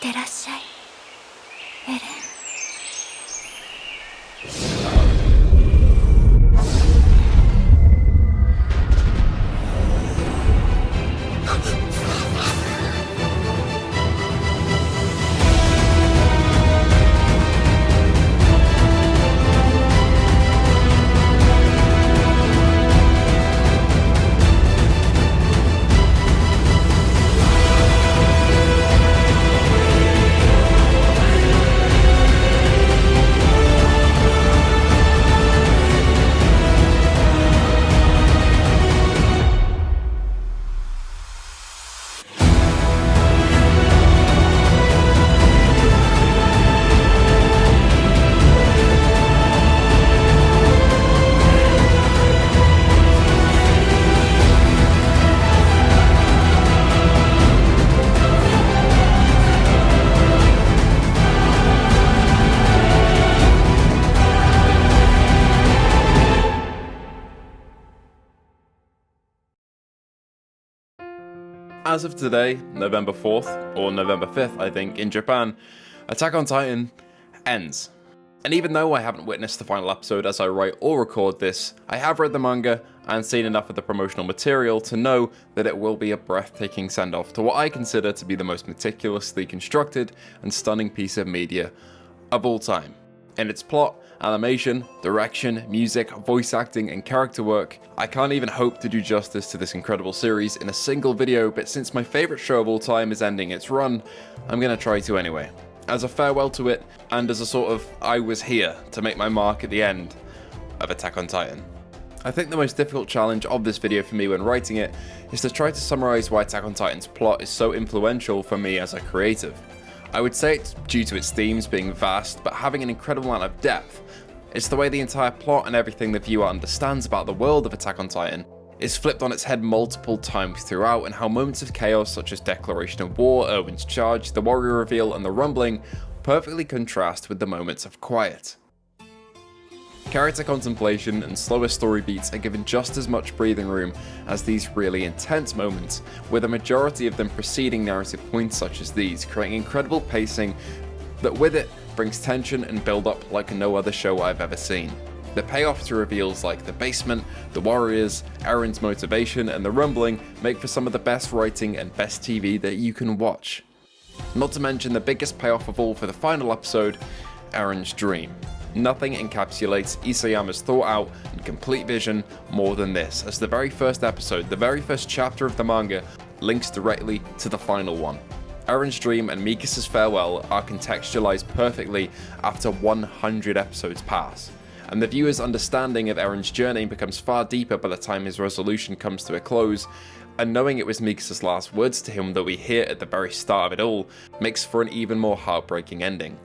ってらっしゃい、エレン。As of today, November 4th, or November 5th I think, in Japan, Attack on Titan ends. And even though I haven't witnessed the final episode as I write or record this, I have read the manga and seen enough of the promotional material to know that it will be a breathtaking send-off to what I consider to be the most meticulously constructed and stunning piece of media of all time. In its plot, animation, direction, music, voice acting, and character work, I can't even hope to do justice to this incredible series in a single video, but since my favourite show of all time is ending its run, I'm gonna try to anyway. As a farewell to it, and as a sort of I was here to make my mark at the end of Attack on Titan. I think the most difficult challenge of this video for me when writing it is to try to summarise why Attack on Titan's plot is so influential for me as a creative. I would say it's due to its themes being vast, but having an incredible amount of depth. It's the way the entire plot and everything the viewer understands about the world of Attack on Titan is flipped on its head multiple times throughout, and how moments of chaos such as declaration of war, Erwin's charge, the warrior reveal, and the rumbling perfectly contrast with the moments of quiet. Character contemplation and slower story beats are given just as much breathing room as these really intense moments, with a majority of them preceding narrative points such as these, creating incredible pacing that with it brings tension and build up like no other show I've ever seen. The payoff to reveals like the basement, the warriors, Eren's motivation, and the rumbling make for some of the best writing and best TV that you can watch. Not to mention the biggest payoff of all for the final episode, Eren's dream. Nothing encapsulates Isayama's thought out and complete vision more than this, as the very first episode, the very first chapter of the manga, links directly to the final one. Eren's dream and Mikasa's farewell are contextualized perfectly after 100 episodes pass, and the viewer's understanding of Eren's journey becomes far deeper by the time his resolution comes to a close, and knowing it was Mikasa's last words to him that we hear at the very start of it all makes for an even more heartbreaking ending.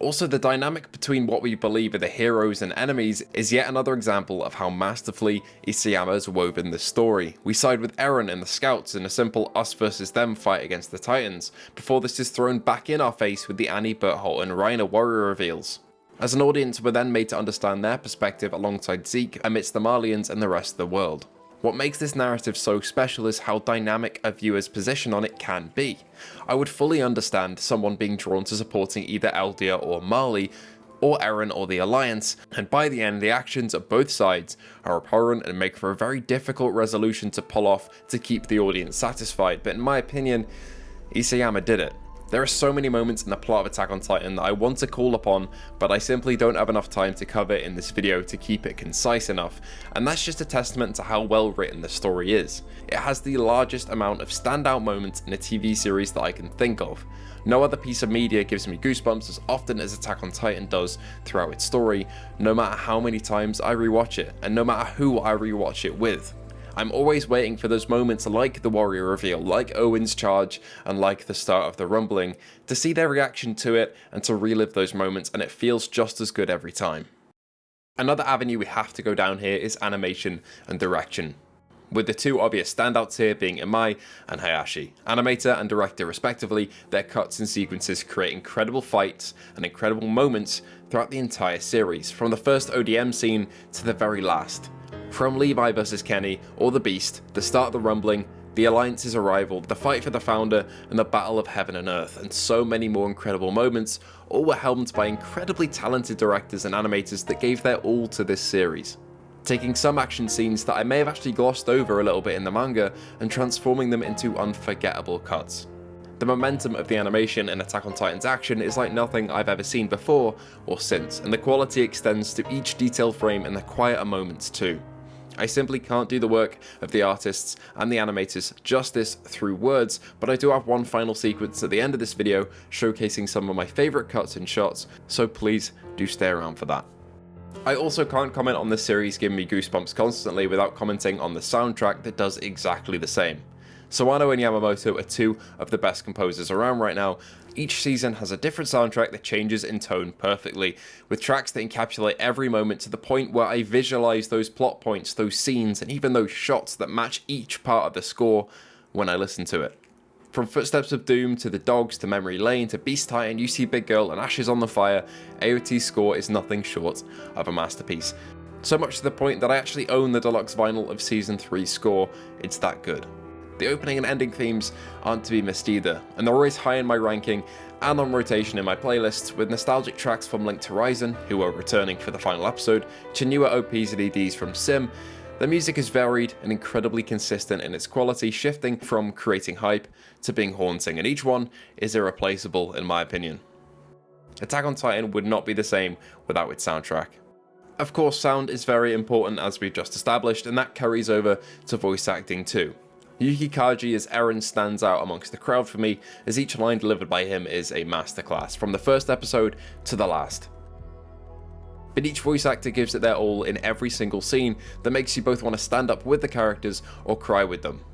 Also, the dynamic between what we believe are the heroes and enemies is yet another example of how masterfully Isayama has woven this story. We side with Eren and the Scouts in a simple us versus them fight against the Titans, before this is thrown back in our face with the Annie, Berthold and Reiner warrior reveals. As an audience, we're then made to understand their perspective alongside Zeke amidst the Malians and the rest of the world. What makes this narrative so special is how dynamic a viewer's position on it can be. I would fully understand someone being drawn to supporting either Eldia or Marley, or Eren or the Alliance, and by the end the actions of both sides are abhorrent and make for a very difficult resolution to pull off to keep the audience satisfied, but in my opinion, Isayama did it. There are so many moments in the plot of Attack on Titan that I want to call upon, but I simply don't have enough time to cover in this video to keep it concise enough, and that's just a testament to how well written the story is. It has the largest amount of standout moments in a TV series that I can think of. No other piece of media gives me goosebumps as often as Attack on Titan does throughout its story, no matter how many times I rewatch it, and no matter who I rewatch it with. I'm always waiting for those moments like the warrior reveal, like Owen's charge, and like the start of the rumbling, to see their reaction to it and to relive those moments, and it feels just as good every time. Another avenue we have to go down here is animation and direction, with the two obvious standouts here being Imai and Hayashi. Animator and director respectively, their cuts and sequences create incredible fights and incredible moments throughout the entire series, from the first ODM scene to the very last. From Levi vs Kenny, or the Beast, the start of the rumbling, The Alliance's arrival, the fight for the Founder, and the battle of heaven and earth, and so many more incredible moments, all were helmed by incredibly talented directors and animators that gave their all to this series, taking some action scenes that I may have actually glossed over a little bit in the manga and transforming them into unforgettable cuts. The momentum of the animation in Attack on Titan's action is like nothing I've ever seen before or since, and the quality extends to each detailed frame and the quieter moments too. I simply can't do the work of the artists and the animators justice through words, but I do have one final sequence at the end of this video showcasing some of my favourite cuts and shots, so please do stay around for that. I also can't comment on this series giving me goosebumps constantly without commenting on the soundtrack that does exactly the same. Sawano and Yamamoto are two of the best composers around right now. Each season has a different soundtrack that changes in tone perfectly, with tracks that encapsulate every moment to the point where I visualize those plot points, those scenes, and even those shots that match each part of the score when I listen to it. From Footsteps of Doom to The Dogs to Memory Lane to Beast Titan, You See Big Girl and Ashes on the Fire, AOT's score is nothing short of a masterpiece. So much to the point that I actually own the deluxe vinyl of Season 3's score, it's that good. The opening and ending themes aren't to be missed either, and they're always high in my ranking and on rotation in my playlists, with nostalgic tracks from Linked Horizon, who are returning for the final episode, to newer OPs and EDs from Sim. The music is varied and incredibly consistent in its quality, shifting from creating hype to being haunting, and each one is irreplaceable in my opinion. Attack on Titan would not be the same without its soundtrack. Of course, sound is very important as we've just established, and that carries over to voice acting too. Yuki Kaji as Eren stands out amongst the crowd for me, as each line delivered by him is a masterclass, from the first episode to the last. But each voice actor gives it their all in every single scene that makes you both want to stand up with the characters or cry with them.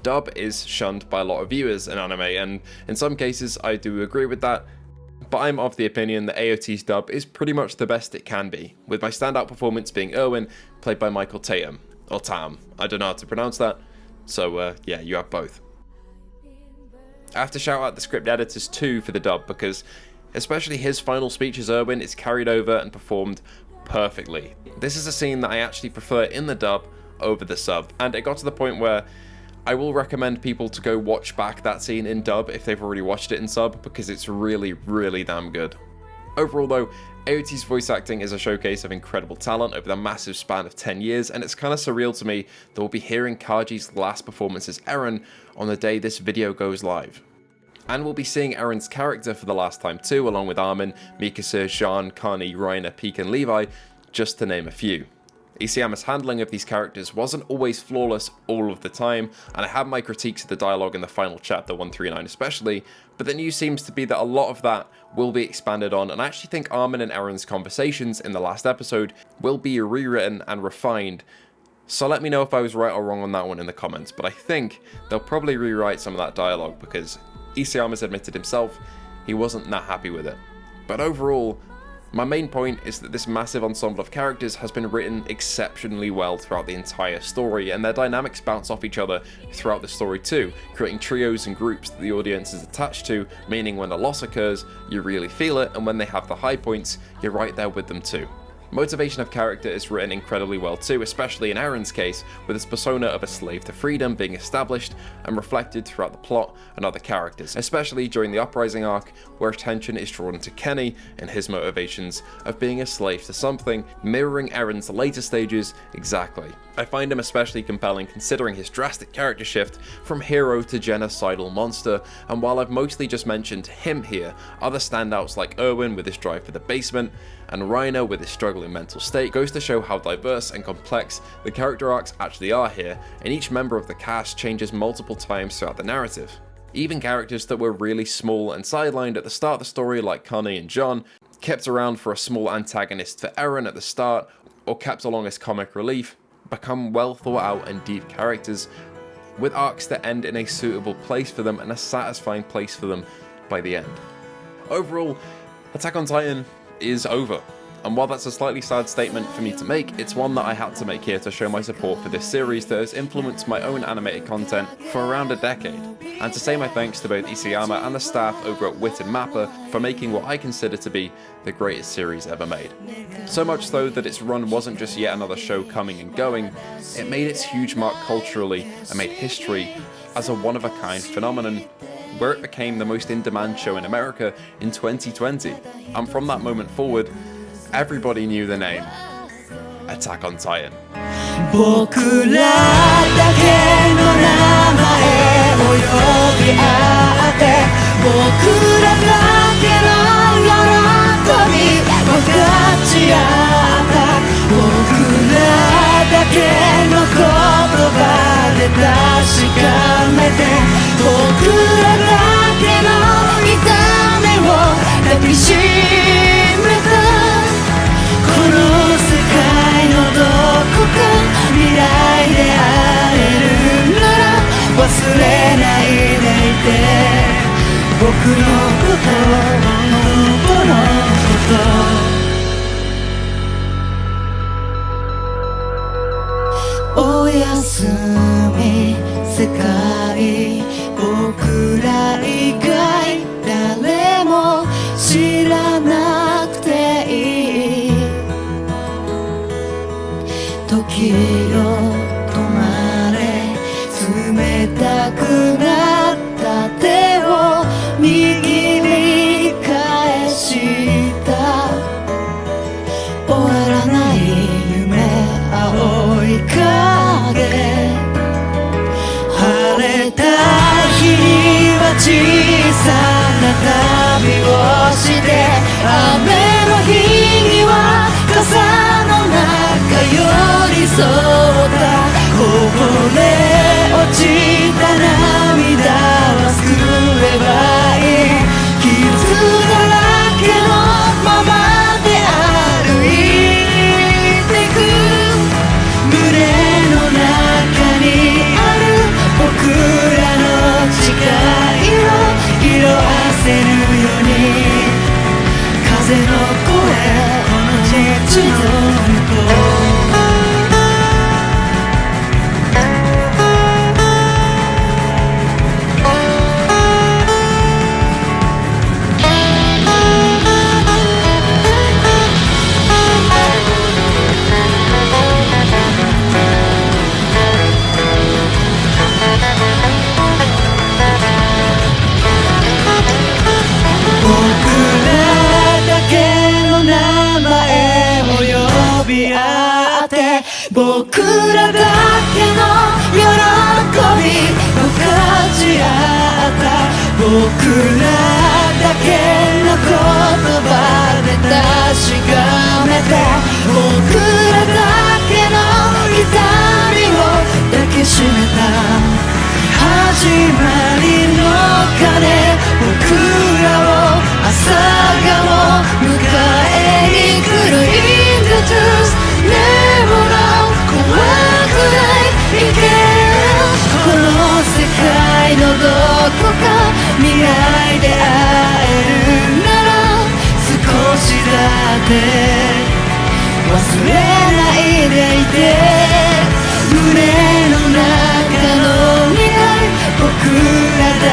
Dub is shunned by a lot of viewers in anime, and in some cases I do agree with that, but I'm of the opinion that AOT's dub is pretty much the best it can be, with my standout performance being Erwin, played by Michael Tatum, or Tam, I don't know how to pronounce that. So yeah, you have both. I have to shout out the script editors too for the dub, because especially his final speech as Erwin is carried over and performed perfectly. This is a scene that I actually prefer in the dub over the sub, and it got to the point where I will recommend people to go watch back that scene in dub if they've already watched it in sub, because it's really damn good. Overall though, AOT's voice acting is a showcase of incredible talent over the massive span of 10 years, and it's kind of surreal to me that we'll be hearing Kaji's last performance as Eren on the day this video goes live. And we'll be seeing Eren's character for the last time too, along with Armin, Mikasa, Jean, Kani, Reiner, Pieck and Levi, just to name a few. Isayama's handling of these characters wasn't always flawless all of the time, and I have my critiques of the dialogue in the final chapter 139 especially, but the news seems to be that a lot of that will be expanded on, and I actually think Armin and Eren's conversations in the last episode will be rewritten and refined. So let me know if I was right or wrong on that one in the comments, but I think they'll probably rewrite some of that dialogue, because Isayama's admitted himself he wasn't that happy with it. But overall, my main point is that this massive ensemble of characters has been written exceptionally well throughout the entire story, and their dynamics bounce off each other throughout the story too, creating trios and groups that the audience is attached to, meaning when a loss occurs, you really feel it, and when they have the high points, you're right there with them too. Motivation of character is written incredibly well too, especially in Eren's case, with his persona of a slave to freedom being established and reflected throughout the plot and other characters, especially during the Uprising arc, where attention is drawn to Kenny and his motivations of being a slave to something, mirroring Eren's later stages exactly. I find him especially compelling considering his drastic character shift from hero to genocidal monster, and while I've mostly just mentioned him here, other standouts like Erwin with his drive for the basement, and Reiner with his struggling mental state goes to show how diverse and complex the character arcs actually are here, and each member of the cast changes multiple times throughout the narrative. Even characters that were really small and sidelined at the start of the story like Connie and John, kept around for a small antagonist for Eren at the start, or kept along as comic relief, become well thought out and deep characters, with arcs that end in a suitable place for them and a satisfying place for them by the end. Overall, Attack on Titan is over. And while that's a slightly sad statement for me to make, it's one that I had to make here to show my support for this series that has influenced my own animated content for around a decade, and to say my thanks to both Isayama and the staff over at Wit and Mappa for making what I consider to be the greatest series ever made. So much so that its run wasn't just yet another show coming and going, it made its huge mark culturally and made history as a one-of-a-kind phenomenon, where it became the most in-demand show in America in 2020. And from that moment forward, everybody knew the name Attack on Titan. 僕らだけの名前を呼び合って僕らだけの喜び分かち合った僕らだけの言葉で確かめて僕らだけの痛みを抱きしめたこの世界のどこか未来で会えるなら忘れないでいて僕のこと僕のことおやすみ世界僕ら以外誰も知らなくていい時よ止まれ冷たくなった手を握り返した終わらない夢青い影晴れた日には小さな旅をして雨の日には傘の中寄り添ったこぼれ落ちた涙は救えばいい傷だらけのままで歩いてく胸の中にある僕らの誓いを色あせるように風の声この地の向こう僕らだけの喜び分かち合った僕らだけの言葉で確かめて僕らだけの痛みを抱きしめた始まりの鐘僕らを朝がを迎えに来る In the truth怖くないいけるこの世界のどこか未来で会えるなら少しだって忘れないでいて胸の中の未来僕らだ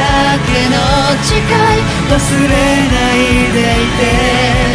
けの誓い忘れないでいて